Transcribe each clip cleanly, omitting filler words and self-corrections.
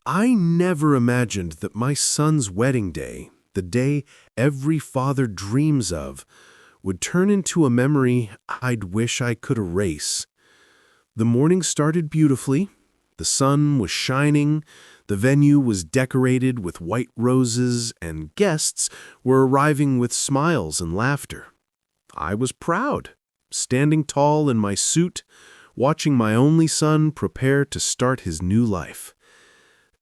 I never imagined that my son's wedding day, the day every father dreams of, would turn into a memory I'd wish I could erase. The morning started beautifully. The sun was shining, the venue was decorated with white roses, and guests were arriving with smiles and laughter. I was proud, standing tall in my suit, watching my only son prepare to start his new life.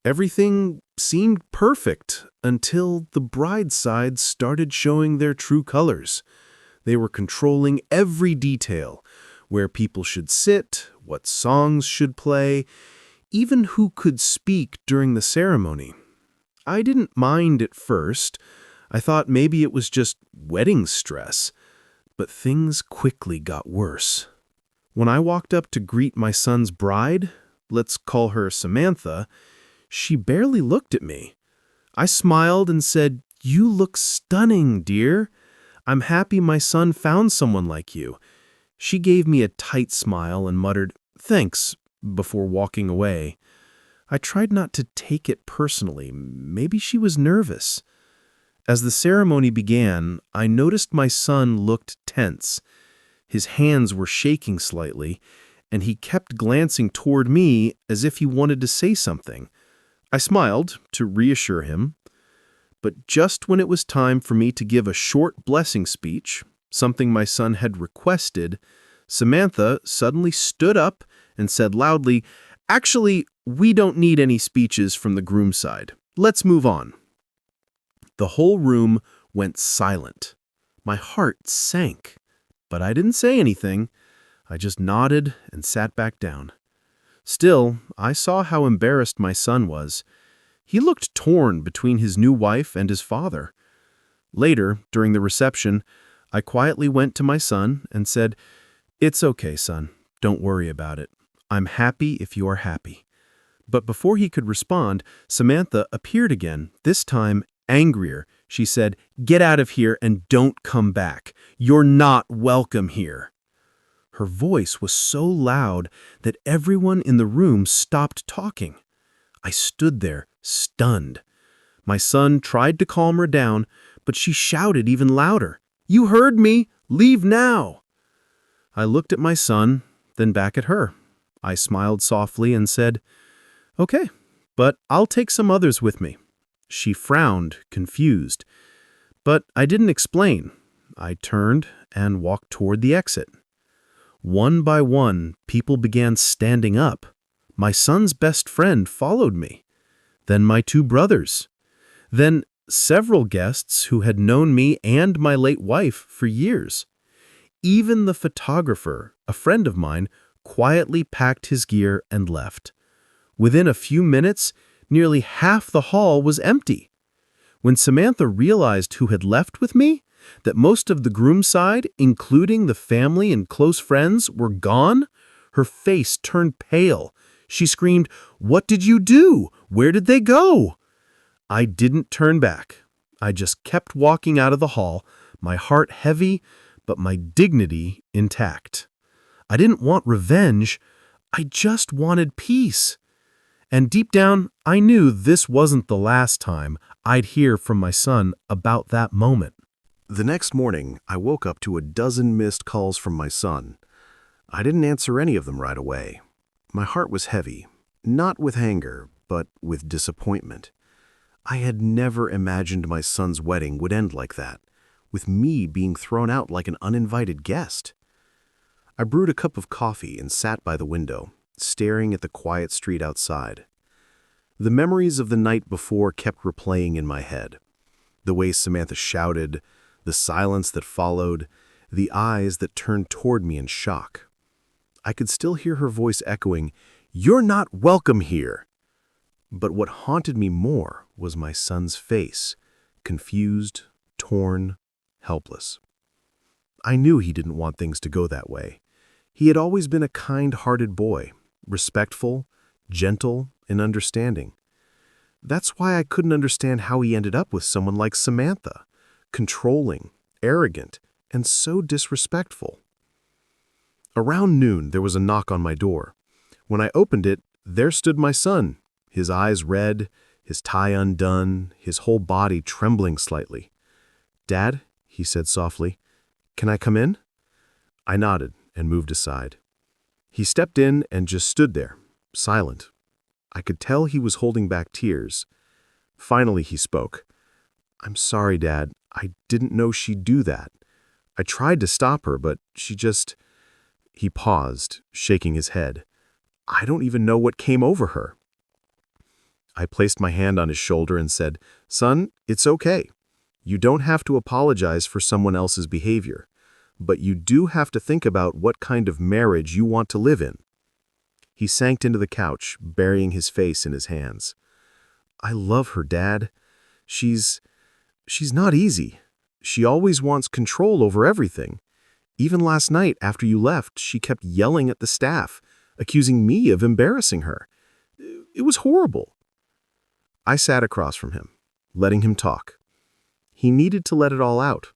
Everything seemed perfect until the bride's side started showing their true colors. They were controlling every detail, where people should sit, what songs should play, even who could speak during the ceremony. I didn't mind at first. I thought maybe it was just wedding stress. But things quickly got worse. When I walked up to greet my son's bride, let's call her Samantha, she barely looked at me. I smiled and said, "You look stunning, dear. I'm happy my son found someone like you." She gave me a tight smile and muttered, "Thanks," before walking away. I tried not to take it personally. Maybe she was nervous. As the ceremony began, I noticed my son looked tense. His hands were shaking slightly, and he kept glancing toward me as if he wanted to say something. I smiled to reassure him. But just when it was time for me to give a short blessing speech, something my son had requested, Samantha suddenly stood up and said loudly, "Actually, we don't need any speeches from the groom's side. Let's move on." The whole room went silent. My heart sank, but I didn't say anything. I just nodded and sat back down. Still, I saw how embarrassed my son was. He looked torn between his new wife and his father. Later, during the reception, I quietly went to my son and said, "It's okay, son. Don't worry about it. I'm happy if you are happy." But before he could respond, Samantha appeared again, this time angrier. She said, "Get out of here and don't come back. You're not welcome here." Her voice was so loud that everyone in the room stopped talking. I stood there, stunned. My son tried to calm her down, but she shouted even louder, "You heard me! Leave now!" I looked at my son, then back at her. I smiled softly and said, "Okay, but I'll take some others with me." She frowned, confused. But I didn't explain. I turned and walked toward the exit. One by one, people began standing up. My son's best friend followed me. Then my two brothers. Then several guests who had known me and my late wife for years. Even the photographer, a friend of mine, quietly packed his gear and left. Within a few minutes, nearly half the hall was empty. When Samantha realized who had left with me, that most of the groom's side, including the family and close friends, were gone, her face turned pale. She screamed, "What did you do? Where did they go?" I didn't turn back. I just kept walking out of the hall, my heart heavy, but my dignity intact. I didn't want revenge. I just wanted peace. And deep down, I knew this wasn't the last time I'd hear from my son about that moment. The next morning, I woke up to a dozen missed calls from my son. I didn't answer any of them right away. My heart was heavy, not with anger, but with disappointment. I had never imagined my son's wedding would end like that, with me being thrown out like an uninvited guest. I brewed a cup of coffee and sat by the window, staring at the quiet street outside. The memories of the night before kept replaying in my head. The way Samantha shouted, the silence that followed, the eyes that turned toward me in shock. I could still hear her voice echoing, "You're not welcome here." But what haunted me more was my son's face, confused, torn, helpless. I knew he didn't want things to go that way. He had always been a kind-hearted boy, respectful, gentle, and understanding. That's why I couldn't understand how he ended up with someone like Samantha, controlling, arrogant, and so disrespectful. Around noon, there was a knock on my door. When I opened it, there stood my son, his eyes red, his tie undone, his whole body trembling slightly. "Dad," he said softly, "can I come in?" I nodded and moved aside. He stepped in and just stood there, silent. I could tell he was holding back tears. Finally he spoke. "I'm sorry, Dad. I didn't know she'd do that. I tried to stop her, but she just—" He paused, shaking his head. "I don't even know what came over her." I placed my hand on his shoulder and said, "Son, it's okay. You don't have to apologize for someone else's behavior, but you do have to think about what kind of marriage you want to live in." He sank into the couch, burying his face in his hands. "I love her, Dad. She's not easy. She always wants control over everything. Even last night after you left, she kept yelling at the staff, accusing me of embarrassing her. It was horrible." I sat across from him, letting him talk. He needed to let it all out.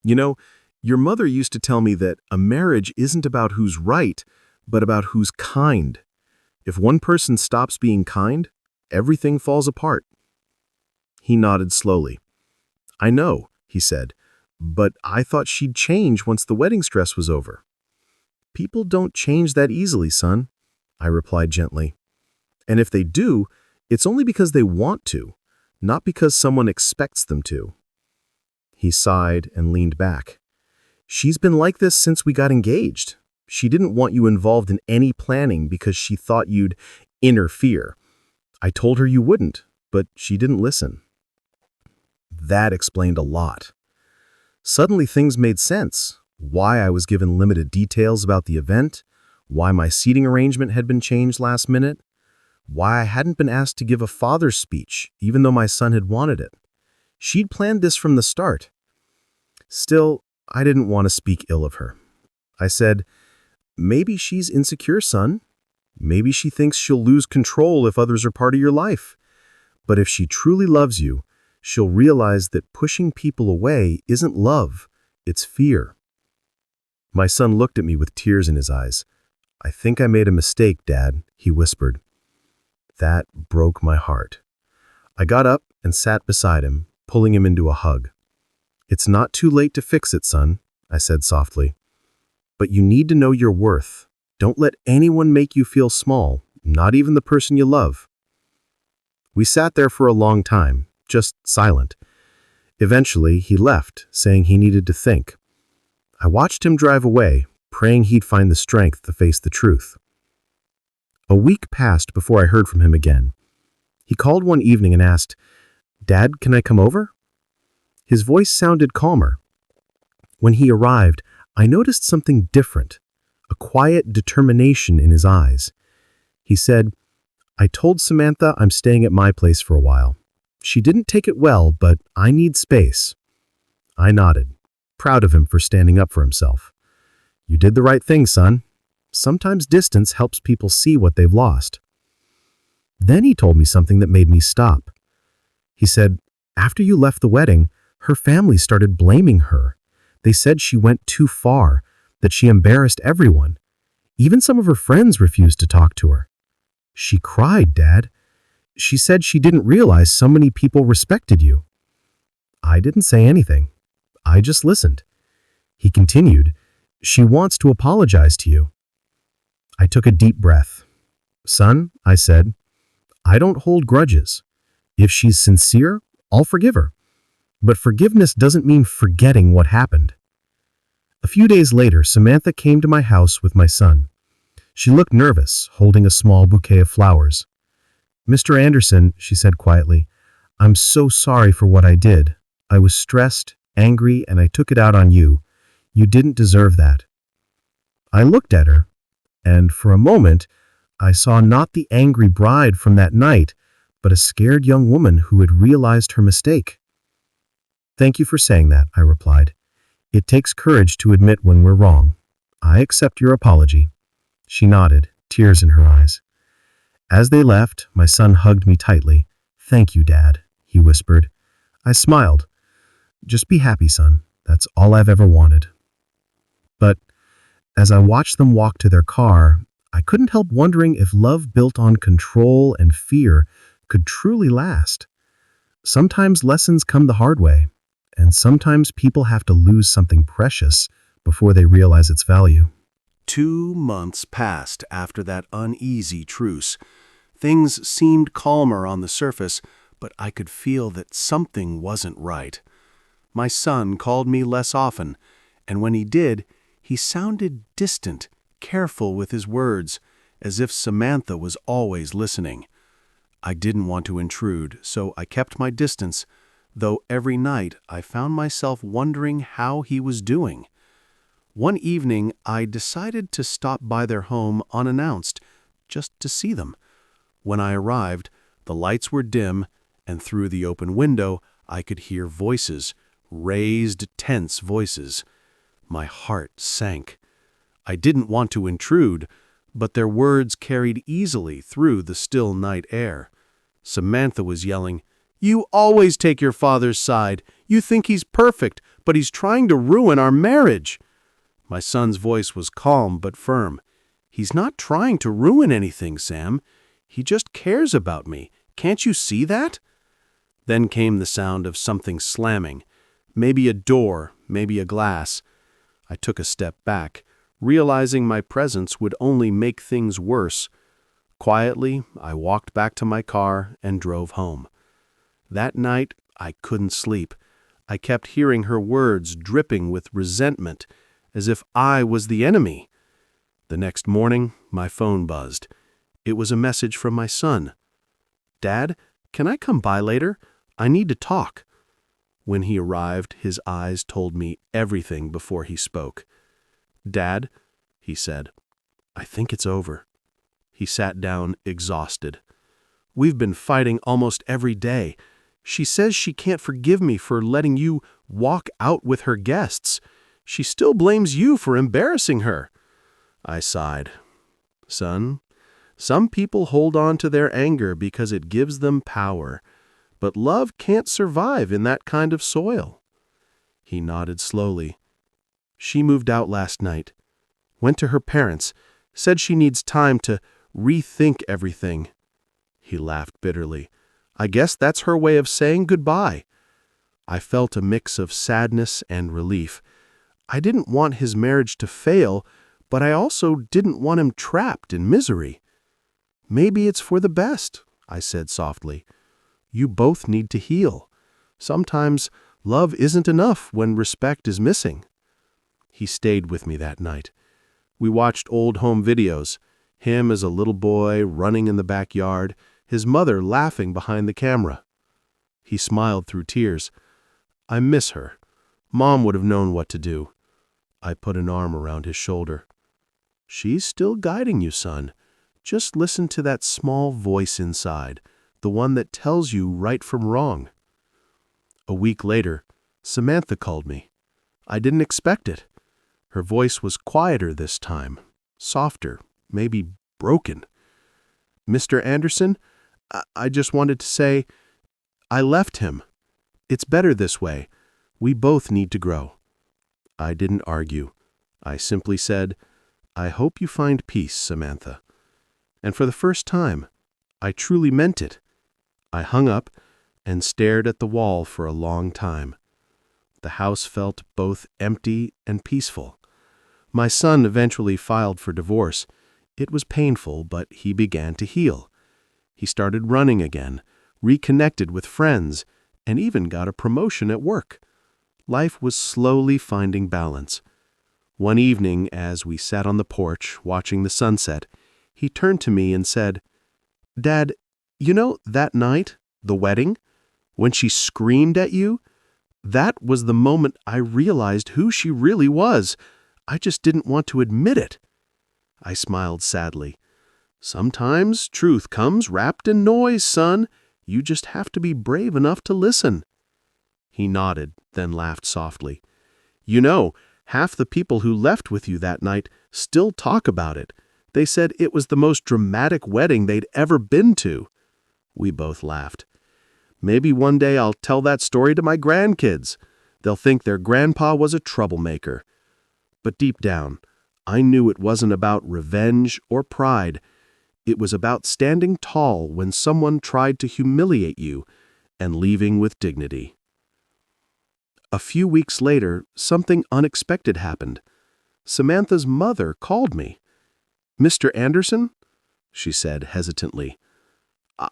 "You know, your mother used to tell me that a marriage isn't about who's right, but about who's kind. If one person stops being kind, everything falls apart." He nodded slowly. "I know," he said, "but I thought she'd change once the wedding stress was over." "People don't change that easily, son," I replied gently. "And if they do, it's only because they want to, not because someone expects them to." He sighed and leaned back. "She's been like this since we got engaged. She didn't want you involved in any planning because she thought you'd interfere. I told her you wouldn't, but she didn't listen." That explained a lot. Suddenly things made sense. Why I was given limited details about the event, why my seating arrangement had been changed last minute, why I hadn't been asked to give a father's speech, even though my son had wanted it. She'd planned this from the start. Still, I didn't want to speak ill of her. I said, "Maybe she's insecure, son. Maybe she thinks she'll lose control if others are part of your life. But if she truly loves you, she'll realize that pushing people away isn't love, it's fear." My son looked at me with tears in his eyes. "I think I made a mistake, Dad," he whispered. That broke my heart. I got up and sat beside him, pulling him into a hug. "It's not too late to fix it, son," I said softly. "But you need to know your worth. Don't let anyone make you feel small, not even the person you love." We sat there for a long time, just silent. Eventually, he left, saying he needed to think. I watched him drive away, praying he'd find the strength to face the truth. A week passed before I heard from him again. He called one evening and asked, "Dad, can I come over?" His voice sounded calmer. When he arrived, I noticed something different, a quiet determination in his eyes. He said, "I told Samantha I'm staying at my place for a while. She didn't take it well, but I need space." I nodded, proud of him for standing up for himself. "You did the right thing, son. Sometimes distance helps people see what they've lost." Then he told me something that made me stop. He said, "After you left the wedding, her family started blaming her. They said she went too far, that she embarrassed everyone. Even some of her friends refused to talk to her. She cried, Dad. She said she didn't realize so many people respected you." I didn't say anything. I just listened. He continued, "She wants to apologize to you." I took a deep breath. "Son," I said, "I don't hold grudges. If she's sincere, I'll forgive her. But forgiveness doesn't mean forgetting what happened." A few days later, Samantha came to my house with my son. She looked nervous, holding a small bouquet of flowers. "Mr. Anderson," she said quietly, "I'm so sorry for what I did. I was stressed, angry, and I took it out on you. You didn't deserve that." I looked at her, and for a moment, I saw not the angry bride from that night, but a scared young woman who had realized her mistake. "Thank you for saying that," I replied. "It takes courage to admit when we're wrong. I accept your apology." She nodded, tears in her eyes. As they left, my son hugged me tightly. "Thank you, Dad," he whispered. I smiled. "Just be happy, son. That's all I've ever wanted." But as I watched them walk to their car, I couldn't help wondering if love built on control and fear could truly last. Sometimes lessons come the hard way, and sometimes people have to lose something precious before they realize its value. 2 months passed after that uneasy truce. Things seemed calmer on the surface, but I could feel that something wasn't right. My son called me less often, and when he did, he sounded distant, careful with his words, as if Samantha was always listening. I didn't want to intrude, so I kept my distance, though every night I found myself wondering how he was doing. One evening, I decided to stop by their home unannounced, just to see them. When I arrived, the lights were dim, and through the open window, I could hear voices, raised, tense voices. My heart sank. I didn't want to intrude, but their words carried easily through the still night air. Samantha was yelling, "You always take your father's side. You think he's perfect, but he's trying to ruin our marriage." My son's voice was calm but firm. "He's not trying to ruin anything, Sam. He just cares about me. Can't you see that?" Then came the sound of something slamming. Maybe a door, maybe a glass. I took a step back, realizing my presence would only make things worse. Quietly, I walked back to my car and drove home. That night, I couldn't sleep. I kept hearing her words dripping with resentment, as if I was the enemy. The next morning, my phone buzzed. It was a message from my son. "Dad, can I come by later? I need to talk." When he arrived, his eyes told me everything before he spoke. "Dad," he said, "I think it's over." He sat down, exhausted. "We've been fighting almost every day. She says she can't forgive me for letting you walk out with her guests. She still blames you for embarrassing her." I sighed. "Son, some people hold on to their anger because it gives them power, but love can't survive in that kind of soil." He nodded slowly. "She moved out last night, went to her parents, said she needs time to rethink everything." He laughed bitterly. "I guess that's her way of saying goodbye." I felt a mix of sadness and relief. I didn't want his marriage to fail, but I also didn't want him trapped in misery. "Maybe it's for the best," I said softly. "You both need to heal. Sometimes love isn't enough when respect is missing." He stayed with me that night. We watched old home videos, him as a little boy running in the backyard, his mother laughing behind the camera. He smiled through tears. "I miss her. Mom would have known what to do." I put an arm around his shoulder. "She's still guiding you, son. Just listen to that small voice inside, the one that tells you right from wrong." A week later, Samantha called me. I didn't expect it. Her voice was quieter this time, softer, maybe broken. "Mr. Anderson, I just wanted to say, I left him. It's better this way. We both need to grow." I didn't argue. I simply said, "I hope you find peace, Samantha." And for the first time, I truly meant it. I hung up and stared at the wall for a long time. The house felt both empty and peaceful. My son eventually filed for divorce. It was painful, but he began to heal. He started running again, reconnected with friends, and even got a promotion at work. Life was slowly finding balance. One evening, as we sat on the porch watching the sunset, he turned to me and said, "Dad, you know that night, the wedding, when she screamed at you? That was the moment I realized who she really was. I just didn't want to admit it." I smiled sadly. "Sometimes truth comes wrapped in noise, son. You just have to be brave enough to listen." He nodded, then laughed softly. "You know, half the people who left with you that night still talk about it. They said it was the most dramatic wedding they'd ever been to." We both laughed. "Maybe one day I'll tell that story to my grandkids. They'll think their grandpa was a troublemaker." But deep down, I knew it wasn't about revenge or pride. It was about standing tall when someone tried to humiliate you and leaving with dignity. A few weeks later, something unexpected happened. Samantha's mother called me. "Mr. Anderson?" she said hesitantly.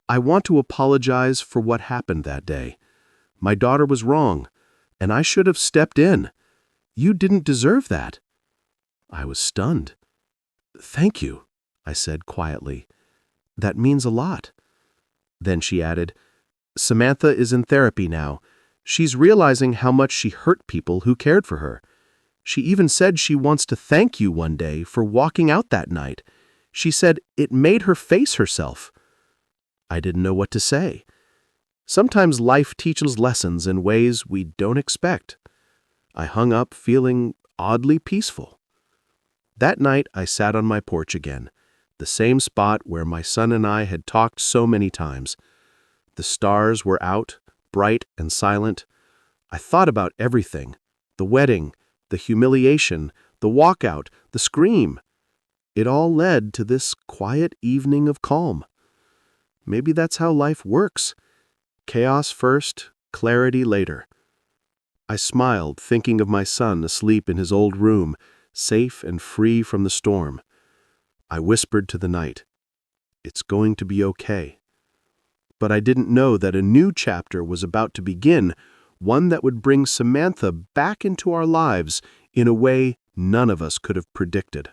I want to apologize for what happened that day. My daughter was wrong, and I should have stepped in. You didn't deserve that." I was stunned. "Thank you," I said quietly. "That means a lot." Then she added, "Samantha is in therapy now. She's realizing how much she hurt people who cared for her. She even said she wants to thank you one day for walking out that night. She said it made her face herself." I didn't know what to say. Sometimes life teaches lessons in ways we don't expect. I hung up feeling oddly peaceful. That night, I sat on my porch again, the same spot where my son and I had talked so many times. The stars were out, bright and silent. I thought about everything: the wedding, the humiliation, the walkout, the scream. It all led to this quiet evening of calm. Maybe that's how life works. Chaos first, clarity later. I smiled, thinking of my son asleep in his old room, safe and free from the storm. I whispered to the night, "It's going to be okay." But I didn't know that a new chapter was about to begin, one that would bring Samantha back into our lives in a way none of us could have predicted.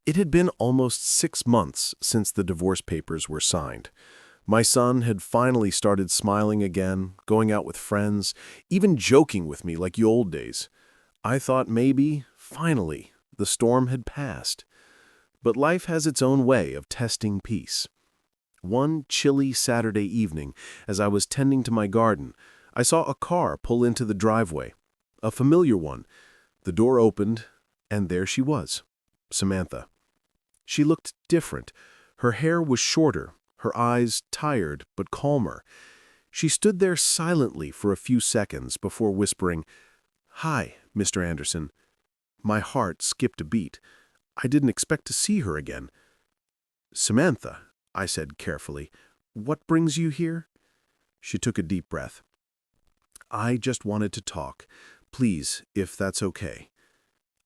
It had been almost 6 months since the divorce papers were signed. My son had finally started smiling again, going out with friends, even joking with me like the old days. I thought maybe, finally, the storm had passed. But life has its own way of testing peace. One chilly Saturday evening, as I was tending to my garden, I saw a car pull into the driveway. A familiar one. The door opened, and there she was, Samantha. She looked different. Her hair was shorter, her eyes tired but calmer. She stood there silently for a few seconds before whispering, "Hi, Mr. Anderson." My heart skipped a beat. I didn't expect to see her again. "Samantha," I said carefully, "what brings you here?" She took a deep breath. "I just wanted to talk. Please, if that's okay."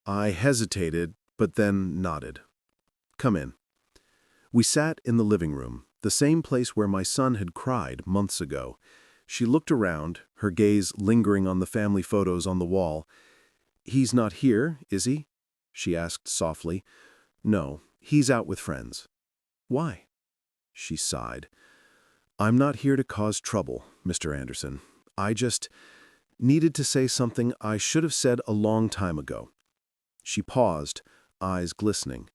I hesitated, but then nodded. "Come in." We sat in the living room, the same place where my son had cried months ago. She looked around, her gaze lingering on the family photos on the wall. "He's not here, is he?" she asked softly. "No, he's out with friends." "Why?" She sighed. "I'm not here to cause trouble, Mr. Anderson. I just needed to say something I should have said a long time ago." She paused, eyes glistening.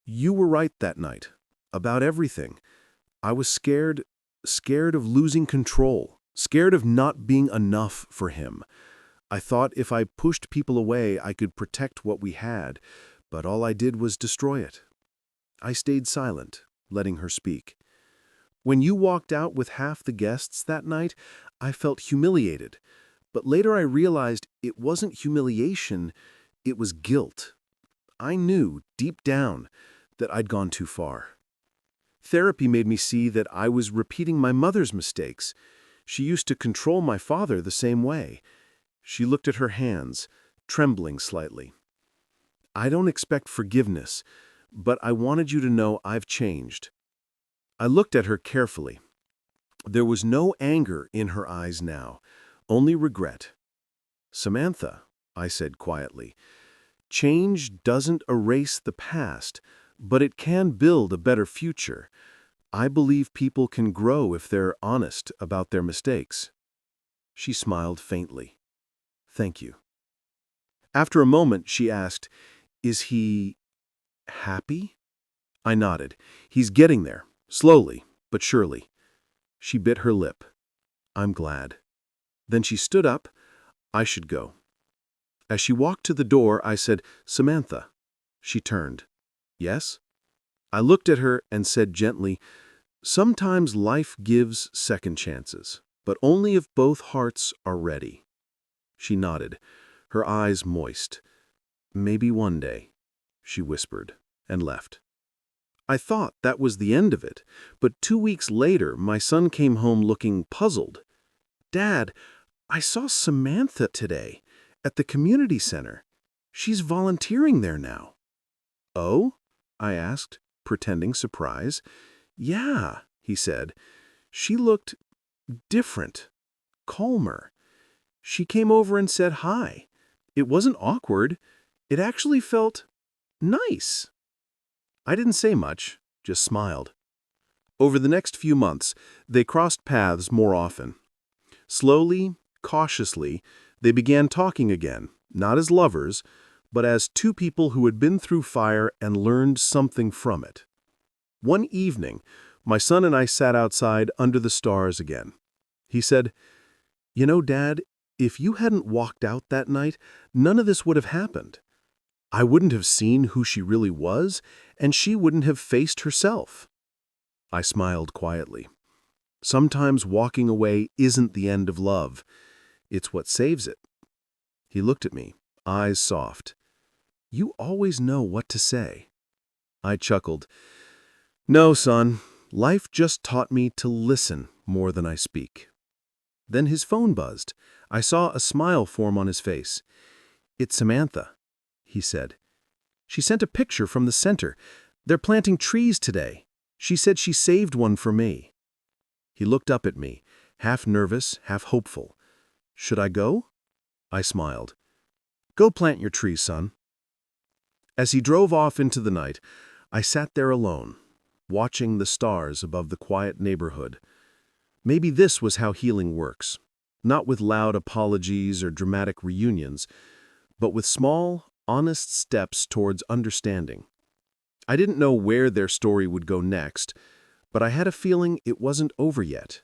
"You were right that night, about everything. I was scared of losing control, scared of not being enough for him. I thought if I pushed people away, I could protect what we had, but all I did was destroy it." I stayed silent, letting her speak. "When you walked out with half the guests that night, I felt humiliated. But later I realized it wasn't humiliation, it was guilt. I knew, deep down, that I'd gone too far. Therapy made me see that I was repeating my mother's mistakes. She used to control my father the same way." She looked at her hands, trembling slightly. "I don't expect forgiveness, but I wanted you to know I've changed." I looked at her carefully. There was no anger in her eyes now, only regret. "Samantha," I said quietly, "change doesn't erase the past, but it can build a better future. I believe people can grow if they're honest about their mistakes." She smiled faintly. "Thank you." After a moment, she asked, "Is he happy?" I nodded. "He's getting there, slowly but surely." She bit her lip. "I'm glad." Then she stood up. I should go. As she walked to the door, I said, "Samantha." She turned. "Yes?" I looked at her and said gently, "Sometimes life gives second chances, but only if both hearts are ready." She nodded, her eyes moist. "Maybe one day." she whispered, and left. I thought that was the end of it, but 2 weeks later, my son came home looking puzzled. "Dad, I saw Samantha today at the community center. She's volunteering there now." "Oh?" I asked, pretending surprise. "Yeah," he said. "She looked different, calmer. She came over and said hi. It wasn't awkward. It actually felt nice." I didn't say much, just smiled. Over the next few months, they crossed paths more often. Slowly, cautiously, they began talking again, not as lovers, but as two people who had been through fire and learned something from it. One evening, my son and I sat outside under the stars again. He said, "You know, Dad, if you hadn't walked out that night, none of this would have happened. I wouldn't have seen who she really was, and she wouldn't have faced herself." I smiled quietly. Sometimes walking away isn't the end of love. It's what saves it. He looked at me, eyes soft. "You always know what to say." I chuckled. "No, son. Life just taught me to listen more than I speak." Then his phone buzzed. I saw a smile form on his face. "It's Samantha," he said. "She sent a picture from the center. They're planting trees today. She said she saved one for me." He looked up at me, half nervous, half hopeful. "Should I go?" I smiled. "Go plant your trees, son." As he drove off into the night, I sat there alone, watching the stars above the quiet neighborhood. Maybe this was how healing works, not with loud apologies or dramatic reunions, but with small, honest steps towards understanding. I didn't know where their story would go next, but I had a feeling it wasn't over yet.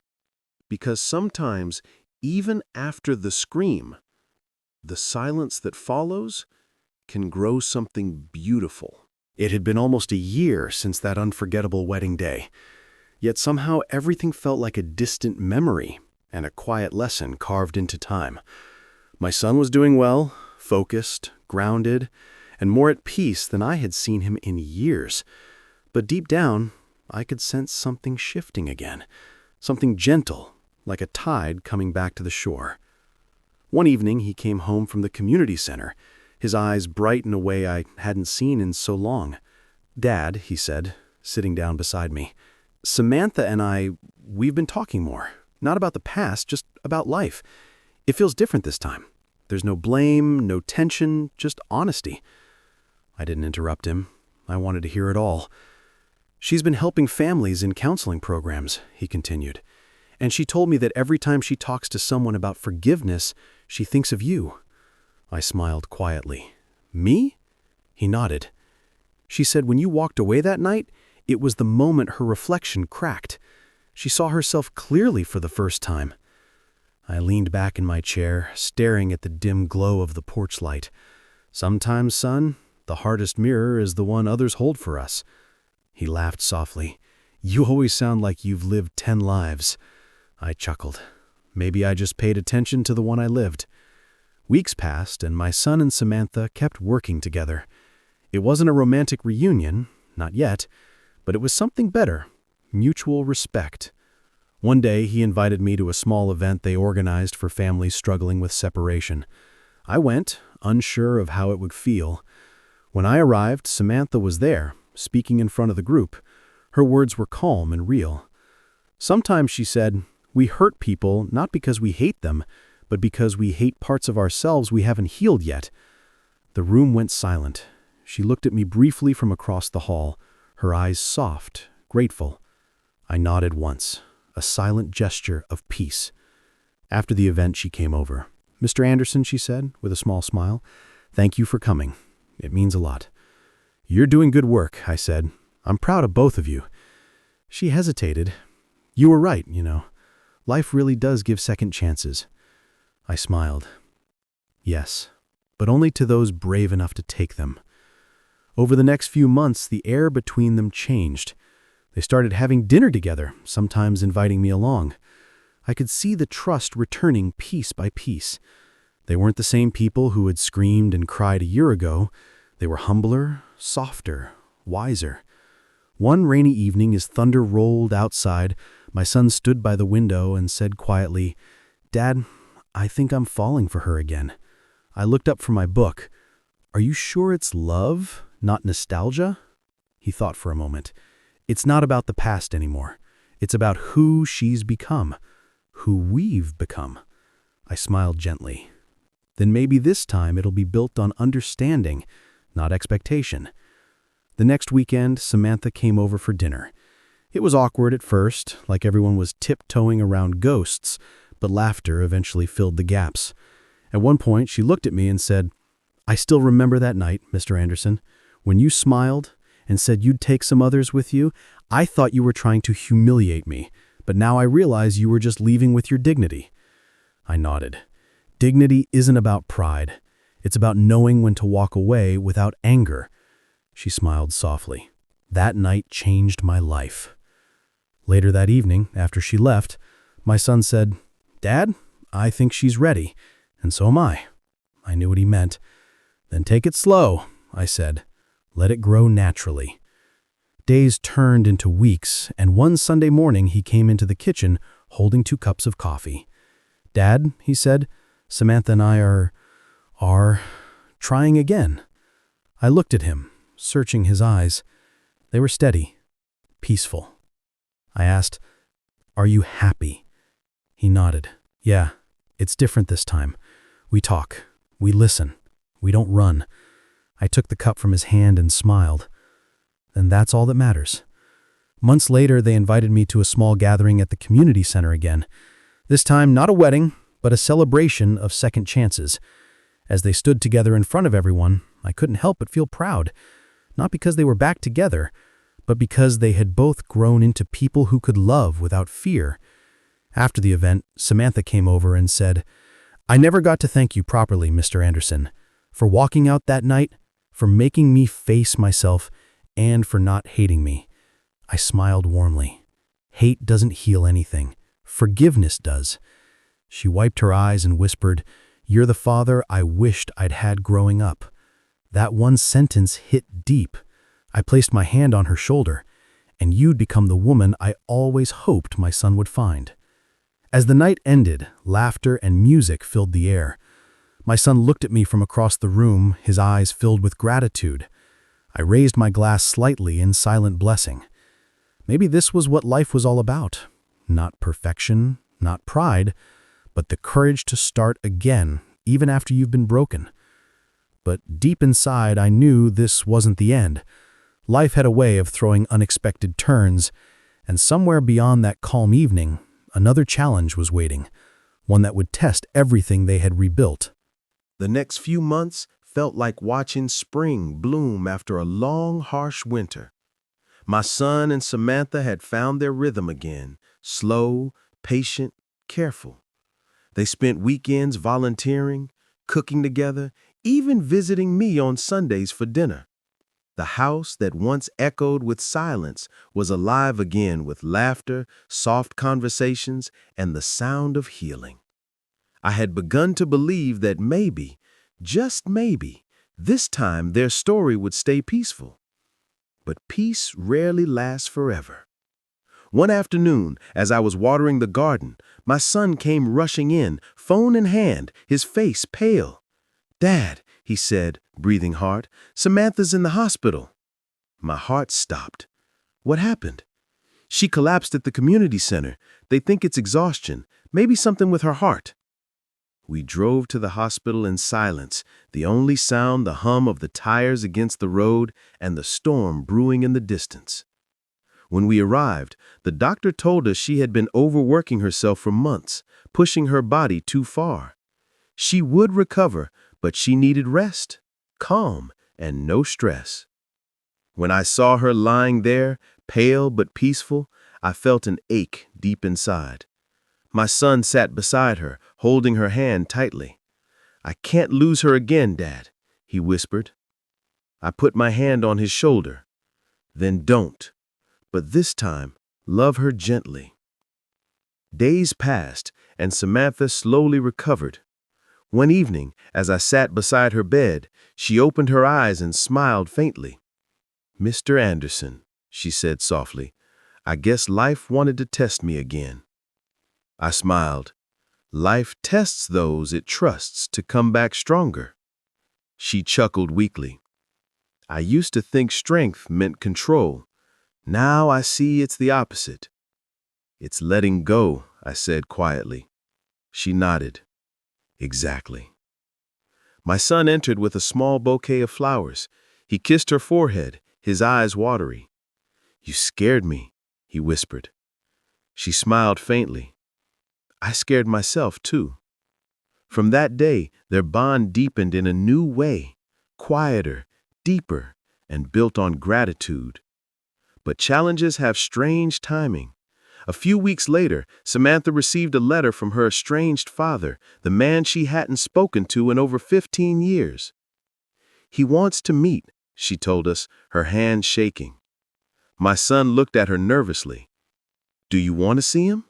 Because sometimes, even after the scream, the silence that follows can grow something beautiful. It had been almost a year since that unforgettable wedding day, yet somehow everything felt like a distant memory and a quiet lesson carved into time. My son was doing well, focused, grounded, and more at peace than I had seen him in years. But deep down, I could sense something shifting again, something gentle, like a tide coming back to the shore. One evening, he came home from the community center, his eyes bright in a way I hadn't seen in so long. "Dad," he said, sitting down beside me, "Samantha and we've been talking more. Not about the past, just about life. It feels different this time. There's no blame, no tension, just honesty." I didn't interrupt him. I wanted to hear it all. "She's been helping families in counseling programs," he continued. "And she told me that every time she talks to someone about forgiveness, she thinks of you." I smiled quietly. "Me?" He nodded. "She said when you walked away that night, it was the moment her reflection cracked. She saw herself clearly for the first time." I leaned back in my chair, staring at the dim glow of the porch light. "Sometimes, son, the hardest mirror is the one others hold for us." He laughed softly. "You always sound like you've lived 10 lives." I chuckled. Maybe I just paid attention to the one I lived. Weeks passed, and my son and Samantha kept working together. It wasn't a romantic reunion, not yet, but it was something better, mutual respect. One day, he invited me to a small event they organized for families struggling with separation. I went, unsure of how it would feel. When I arrived, Samantha was there, speaking in front of the group. Her words were calm and real. "Sometimes," she said, "we hurt people not because we hate them, but because we hate parts of ourselves we haven't healed yet." The room went silent. She looked at me briefly from across the hall, her eyes soft, grateful. I nodded once, a silent gesture of peace. After the event, she came over. "Mr. Anderson," she said, with a small smile, "thank you for coming. It means a lot." "You're doing good work," I said. "I'm proud of both of you." She hesitated. "You were right, you know. Life really does give second chances." I smiled. "Yes, but only to those brave enough to take them." Over the next few months, the air between them changed. They started having dinner together, sometimes inviting me along. I could see the trust returning piece by piece. They weren't the same people who had screamed and cried a year ago. They were humbler, softer, wiser. One rainy evening, as thunder rolled outside, my son stood by the window and said quietly, "Dad, I think I'm falling for her again." I looked up from my book. "Are you sure it's love, not nostalgia?" He thought for a moment. "It's not about the past anymore. It's about who she's become, who we've become." I smiled gently. "Then maybe this time it'll be built on understanding, not expectation." The next weekend, Samantha came over for dinner. It was awkward at first, like everyone was tiptoeing around ghosts, but laughter eventually filled the gaps. At one point, she looked at me and said, "I still remember that night, Mr. Anderson. When you smiled and said you'd take some others with you, I thought you were trying to humiliate me, but now I realize you were just leaving with your dignity." I nodded. Dignity isn't about pride. It's about knowing when to walk away without anger. She smiled softly. That night changed my life. Later that evening, after she left, my son said, "Dad, I think she's ready, and so am I." I knew what he meant. "Then take it slow," I said. "Let it grow naturally." Days turned into weeks, and one Sunday morning he came into the kitchen holding 2 cups of coffee. "Dad," he said, "Samantha and I are trying again." I looked at him, searching his eyes. They were steady, peaceful. I asked, "Are you happy?" He nodded. "Yeah, it's different this time. We talk. We listen. We don't run." I took the cup from his hand and smiled. "Then that's all that matters." Months later, they invited me to a small gathering at the community center again. This time, not a wedding, but a celebration of second chances. As they stood together in front of everyone, I couldn't help but feel proud. Not because they were back together, but because they had both grown into people who could love without fear. After the event, Samantha came over and said, "I never got to thank you properly, Mr. Anderson, for walking out that night, for making me face myself, and for not hating me." I smiled warmly. Hate doesn't heal anything. Forgiveness does. She wiped her eyes and whispered, "You're the father I wished I'd had growing up." That one sentence hit deep. I placed my hand on her shoulder, "And you'd become the woman I always hoped my son would find." As the night ended, laughter and music filled the air. My son looked at me from across the room, his eyes filled with gratitude. I raised my glass slightly in silent blessing. Maybe this was what life was all about. Not perfection, not pride, but the courage to start again, even after you've been broken. But deep inside, I knew this wasn't the end. Life had a way of throwing unexpected turns, and somewhere beyond that calm evening, another challenge was waiting, one that would test everything they had rebuilt. The next few months felt like watching spring bloom after a long, harsh winter. My son and Samantha had found their rhythm again, slow, patient, careful. They spent weekends volunteering, cooking together, even visiting me on Sundays for dinner. The house that once echoed with silence was alive again with laughter, soft conversations, and the sound of healing. I had begun to believe that maybe, just maybe, this time their story would stay peaceful. But peace rarely lasts forever. One afternoon, as I was watering the garden, my son came rushing in, phone in hand, his face pale. "Dad," he said, breathing hard, "Samantha's in the hospital." My heart stopped. "What happened?" "She collapsed at the community center. They think it's exhaustion, maybe something with her heart." We drove to the hospital in silence, the only sound the hum of the tires against the road and the storm brewing in the distance. When we arrived, the doctor told us she had been overworking herself for months, pushing her body too far. She would recover, but she needed rest, calm, and no stress. When I saw her lying there, pale but peaceful, I felt an ache deep inside. My son sat beside her, holding her hand tightly. "I can't lose her again, Dad," he whispered. I put my hand on his shoulder. "Then don't. But this time, love her gently." Days passed, and Samantha slowly recovered. One evening, as I sat beside her bed, she opened her eyes and smiled faintly. "Mr. Anderson," she said softly, "I guess life wanted to test me again." I smiled. Life tests those it trusts to come back stronger. She chuckled weakly. I used to think strength meant control. Now I see it's the opposite. "It's letting go," I said quietly. She nodded. "Exactly." My son entered with a small bouquet of flowers. He kissed her forehead, his eyes watery. "You scared me," he whispered. She smiled faintly. "I scared myself, too." From that day, their bond deepened in a new way, quieter, deeper, and built on gratitude. But challenges have strange timing. A few weeks later, Samantha received a letter from her estranged father, the man she hadn't spoken to in over 15 years. "He wants to meet," she told us, her hand shaking. My son looked at her nervously. "Do you want to see him?"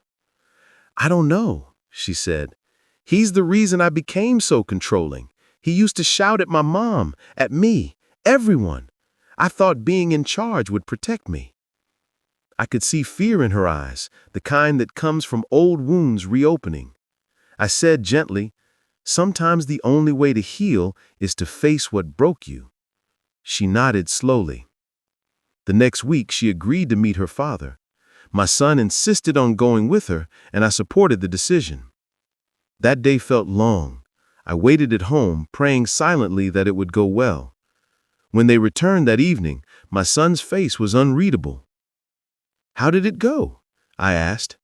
"I don't know," she said. "He's the reason I became so controlling. He used to shout at my mom, at me, everyone. I thought being in charge would protect me." I could see fear in her eyes, the kind that comes from old wounds reopening. I said gently, "Sometimes the only way to heal is to face what broke you." She nodded slowly. The next week, she agreed to meet her father. My son insisted on going with her, and I supported the decision. That day felt long. I waited at home, praying silently that it would go well. When they returned that evening, my son's face was unreadable. "How did it go?" I asked.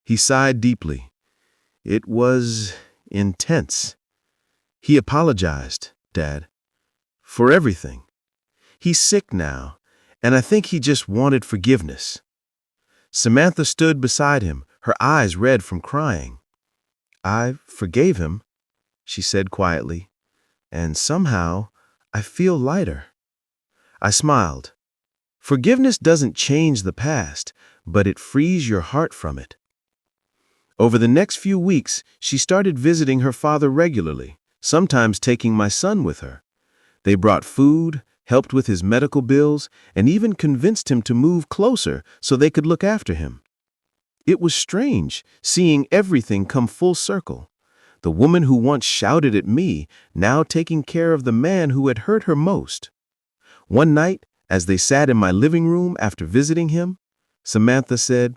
He sighed deeply. "It was intense." "He apologized, Dad, for everything. He's sick now, and I think he just wanted forgiveness." Samantha stood beside him, her eyes red from crying. "I forgave him," she said quietly, "and somehow I feel lighter." I smiled. Forgiveness doesn't change the past, but it frees your heart from it. Over the next few weeks, she started visiting her father regularly, sometimes taking my son with her. They brought food, helped with his medical bills, and even convinced him to move closer so they could look after him. It was strange, seeing everything come full circle. The woman who once shouted at me, now taking care of the man who had hurt her most. One night, as they sat in my living room after visiting him, Samantha said,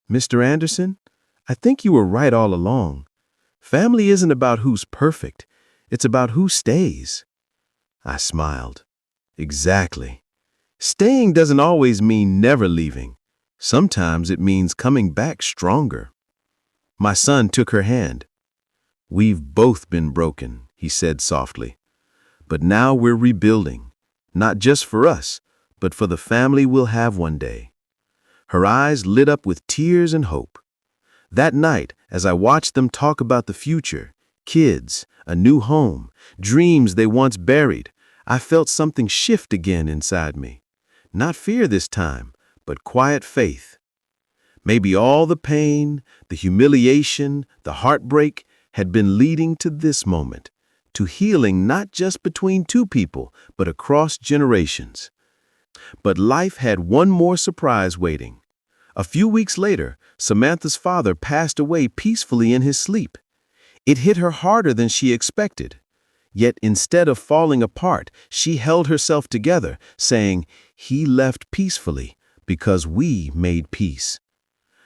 "Mr. Anderson, I think you were right all along. Family isn't about who's perfect. It's about who stays." I smiled. Exactly. Staying doesn't always mean never leaving. Sometimes it means coming back stronger. My son took her hand. "We've both been broken," he said softly. "But now we're rebuilding, not just for us, but for the family we'll have one day." Her eyes lit up with tears and hope. That night, as I watched them talk about the future, kids, a new home, dreams they once buried, I felt something shift again inside me. Not fear this time, but quiet faith. Maybe all the pain, the humiliation, the heartbreak had been leading to this moment, to healing not just between two people, but across generations. But life had one more surprise waiting. A few weeks later, Samantha's father passed away peacefully in his sleep. It hit her harder than she expected. Yet instead of falling apart, she held herself together, saying, "He left peacefully because we made peace."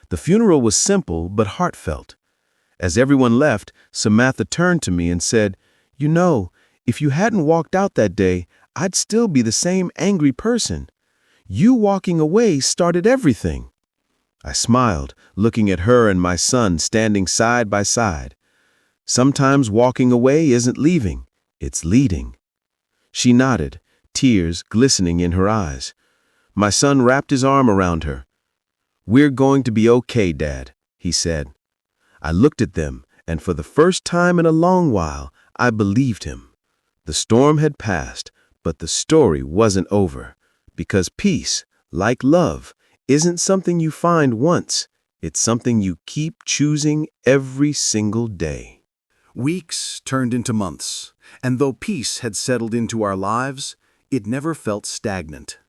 The funeral was simple but heartfelt. As everyone left, Samantha turned to me and said, "You know, if you hadn't walked out that day, I'd still be the same angry person. You walking away started everything." I smiled, looking at her and my son standing side by side. Sometimes walking away isn't leaving, it's leading. She nodded, tears glistening in her eyes. My son wrapped his arm around her. "We're going to be okay, Dad," he said. I looked at them, and for the first time in a long while, I believed him. The storm had passed, but the story wasn't over. Because peace, like love, isn't something you find once. It's something you keep choosing every single day. Weeks turned into months, and though peace had settled into our lives, It never felt stagnant.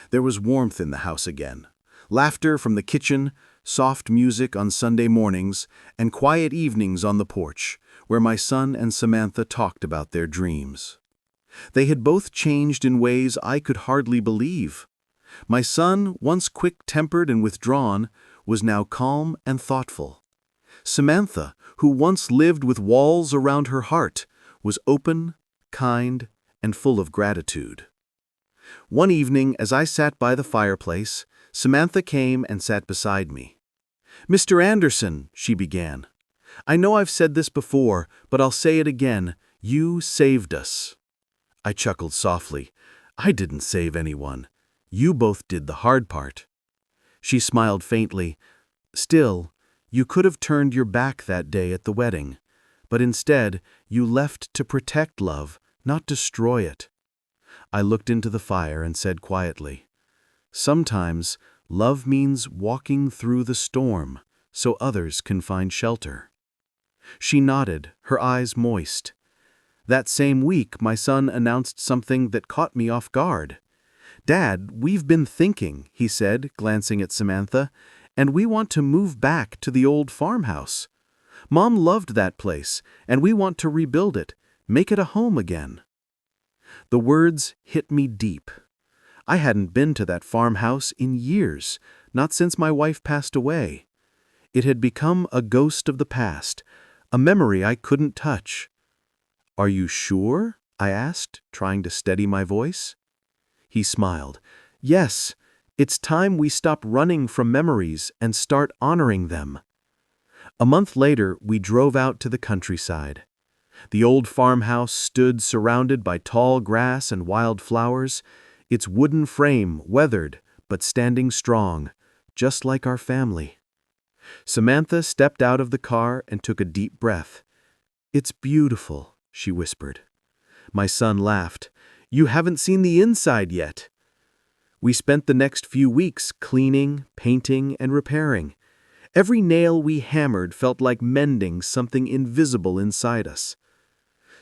There was warmth in the house again. Laughter from the kitchen, soft music on Sunday mornings, and quiet evenings on the porch, where my son and Samantha talked about their dreams. They had both changed in ways I could hardly believe. My son, once quick-tempered and withdrawn, was now calm and thoughtful. Samantha, who once lived with walls around her heart, was open, kind, and full of gratitude. One evening, as I sat by the fireplace, Samantha came and sat beside me. "Mr. Anderson," she began, "I know I've said this before, but I'll say it again. You saved us." I chuckled softly. "I didn't save anyone. You both did the hard part." She smiled faintly. "Still, you could have turned your back that day at the wedding, but instead you left to protect love, not destroy it." I looked into the fire and said quietly, "Sometimes love means walking through the storm so others can find shelter." She nodded, her eyes moist. That same week, my son announced something that caught me off guard. "Dad, we've been thinking," he said, glancing at Samantha, "and we want to move back to the old farmhouse. Mom loved that place, and we want to rebuild it, make it a home again." The words hit me deep. I hadn't been to that farmhouse in years, not since my wife passed away. It had become a ghost of the past, a memory I couldn't touch. "Are you sure?" I asked, trying to steady my voice. He smiled. "Yes, it's time we stop running from memories and start honoring them." A month later, we drove out to the countryside. The old farmhouse stood surrounded by tall grass and wild flowers, its wooden frame weathered but standing strong, just like our family. Samantha stepped out of the car and took a deep breath. "It's beautiful," she whispered. My son laughed. "You haven't seen the inside yet." We spent the next few weeks cleaning, painting, and repairing. Every nail we hammered felt like mending something invisible inside us.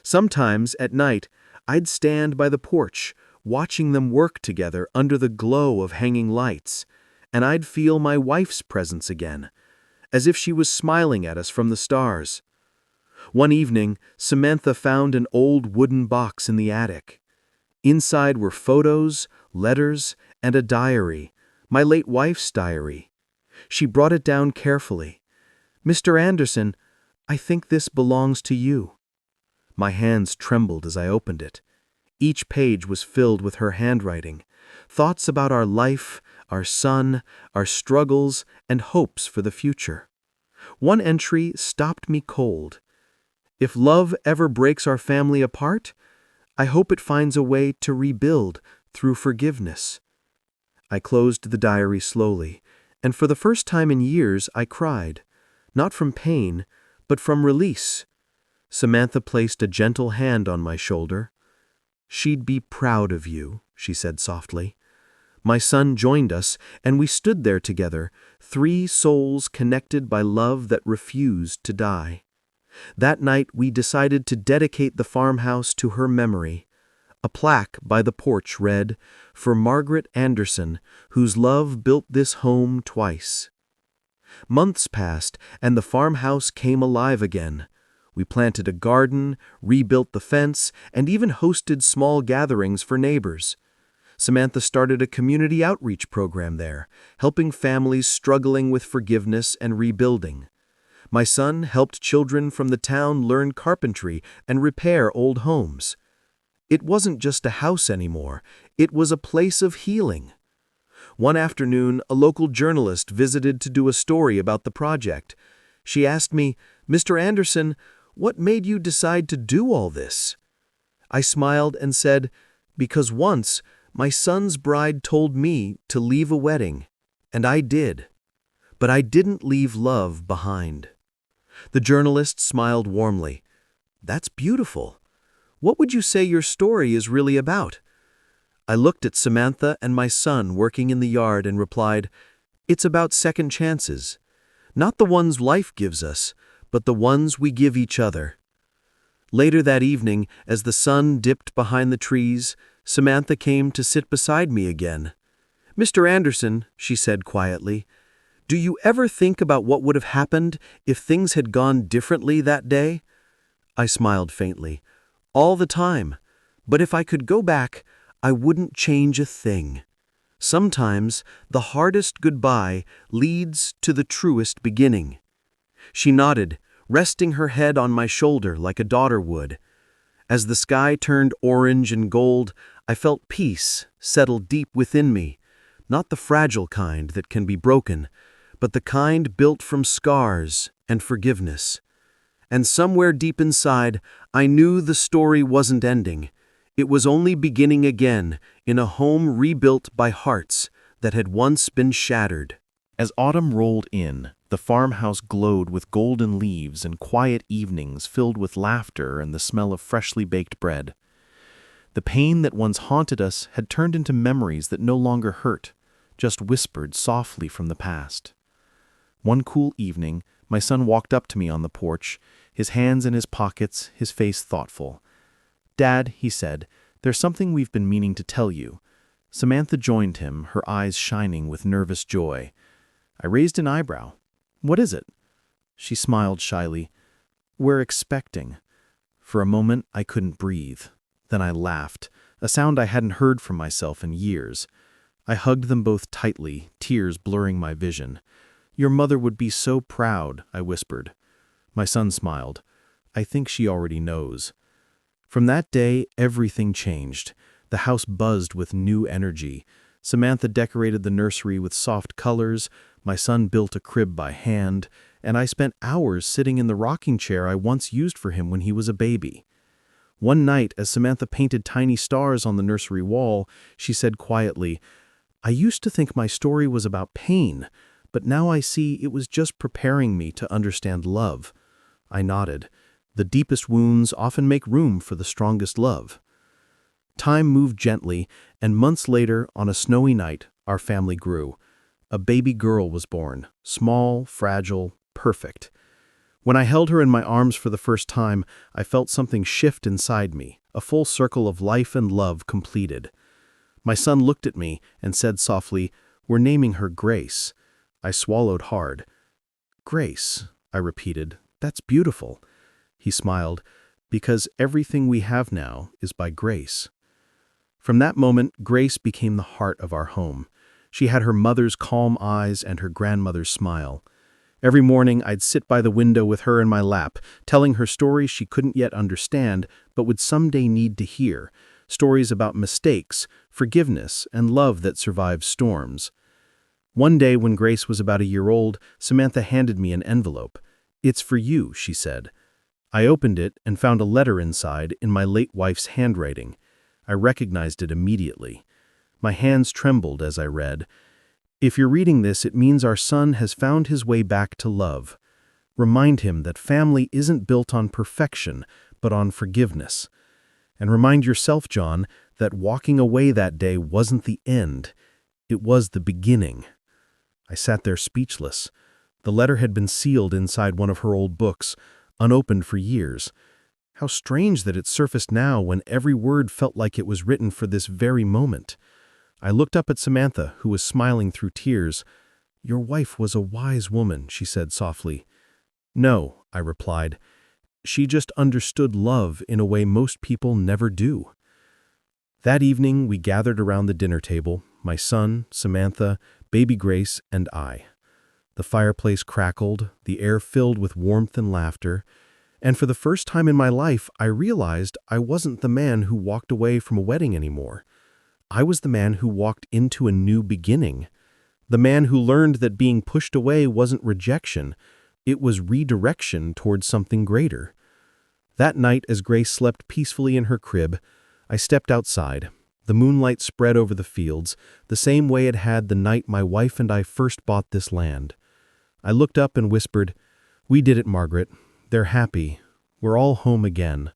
Sometimes, at night, I'd stand by the porch, watching them work together under the glow of hanging lights, and I'd feel my wife's presence again, as if she was smiling at us from the stars. One evening, Samantha found an old wooden box in the attic. Inside were photos, letters, and a diary, my late wife's diary. She brought it down carefully. "Mr. Anderson, I think this belongs to you." My hands trembled as I opened it. Each page was filled with her handwriting, thoughts about our life, our son, our struggles, and hopes for the future. One entry stopped me cold. "If love ever breaks our family apart, I hope it finds a way to rebuild through forgiveness." I closed the diary slowly, and for the first time in years I cried, not from pain, but from release. Samantha placed a gentle hand on my shoulder. "She'd be proud of you," she said softly. My son joined us, and we stood there together, three souls connected by love that refused to die. That night we decided to dedicate the farmhouse to her memory. A plaque by the porch read, "For Margaret Anderson, whose love built this home twice." Months passed, and the farmhouse came alive again. We planted a garden, rebuilt the fence, and even hosted small gatherings for neighbors. Samantha started a community outreach program there, helping families struggling with forgiveness and rebuilding. My son helped children from the town learn carpentry and repair old homes. It wasn't just a house anymore, it was a place of healing. One afternoon, a local journalist visited to do a story about the project. She asked me, "Mr. Anderson, what made you decide to do all this?" I smiled and said, "Because once, my son's bride told me to leave a wedding, and I did. But I didn't leave love behind." The journalist smiled warmly. "That's beautiful. What would you say your story is really about?" I looked at Samantha and my son working in the yard and replied, "It's about second chances. Not the ones life gives us, but the ones we give each other." Later that evening, as the sun dipped behind the trees, Samantha came to sit beside me again. "Mr. Anderson," she said quietly, "do you ever think about what would have happened if things had gone differently that day?" I smiled faintly. "All the time. But if I could go back, I wouldn't change a thing. Sometimes the hardest goodbye leads to the truest beginning." She nodded, resting her head on my shoulder like a daughter would. As the sky turned orange and gold, I felt peace settle deep within me, not the fragile kind that can be broken, but the kind built from scars and forgiveness. And somewhere deep inside, I knew the story wasn't ending. It was only beginning again in a home rebuilt by hearts that had once been shattered. As autumn rolled in, the farmhouse glowed with golden leaves and quiet evenings filled with laughter and the smell of freshly baked bread. The pain that once haunted us had turned into memories that no longer hurt, just whispered softly from the past. One cool evening, my son walked up to me on the porch, his hands in his pockets, his face thoughtful. "Dad," he said, "there's something we've been meaning to tell you." Samantha joined him, her eyes shining with nervous joy. I raised an eyebrow. "What is it?" She smiled shyly. "We're expecting." For a moment, I couldn't breathe. Then I laughed, a sound I hadn't heard from myself in years. I hugged them both tightly, tears blurring my vision. "Your mother would be so proud," I whispered. My son smiled. "I think she already knows." From that day, everything changed. The house buzzed with new energy. Samantha decorated the nursery with soft colors, my son built a crib by hand, and I spent hours sitting in the rocking chair I once used for him when he was a baby. One night, as Samantha painted tiny stars on the nursery wall, she said quietly, "I used to think my story was about pain, but now I see it was just preparing me to understand love." I nodded. The deepest wounds often make room for the strongest love. Time moved gently, and months later, on a snowy night, our family grew. A baby girl was born, small, fragile, perfect. When I held her in my arms for the first time, I felt something shift inside me, a full circle of life and love completed. My son looked at me and said softly, "We're naming her Grace." I swallowed hard. "Grace," I repeated, "that's beautiful." He smiled, "Because everything we have now is by grace." From that moment, Grace became the heart of our home. She had her mother's calm eyes and her grandmother's smile. Every morning, I'd sit by the window with her in my lap, telling her stories she couldn't yet understand, but would someday need to hear. Stories about mistakes, forgiveness, and love that survives storms. One day, when Grace was about a year old, Samantha handed me an envelope. "It's for you," she said. I opened it and found a letter inside in my late wife's handwriting. I recognized it immediately. My hands trembled as I read, "If you're reading this, it means our son has found his way back to love. Remind him that family isn't built on perfection, but on forgiveness. And remind yourself, John, that walking away that day wasn't the end. It was the beginning." I sat there speechless. The letter had been sealed inside one of her old books, unopened for years. How strange that it surfaced now when every word felt like it was written for this very moment. I looked up at Samantha, who was smiling through tears. "Your wife was a wise woman," she said softly. "No," I replied. "She just understood love in a way most people never do." That evening, we gathered around the dinner table, my son, Samantha, baby Grace, and I. The fireplace crackled, the air filled with warmth and laughter, and for the first time in my life, I realized I wasn't the man who walked away from a wedding anymore. I was the man who walked into a new beginning. The man who learned that being pushed away wasn't rejection, it was redirection towards something greater. That night, as Grace slept peacefully in her crib, I stepped outside. The moonlight spread over the fields, the same way it had the night my wife and I first bought this land. I looked up and whispered, "We did it, Margaret. They're happy. We're all home again."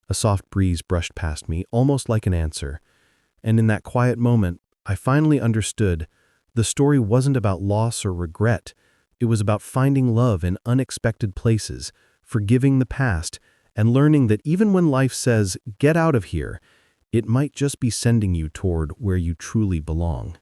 A soft breeze brushed past me, almost like an answer. And in that quiet moment, I finally understood the story wasn't about loss or regret. It was about finding love in unexpected places, forgiving the past, and learning that even when life says, "Get out of here," It might just be sending you toward where you truly belong.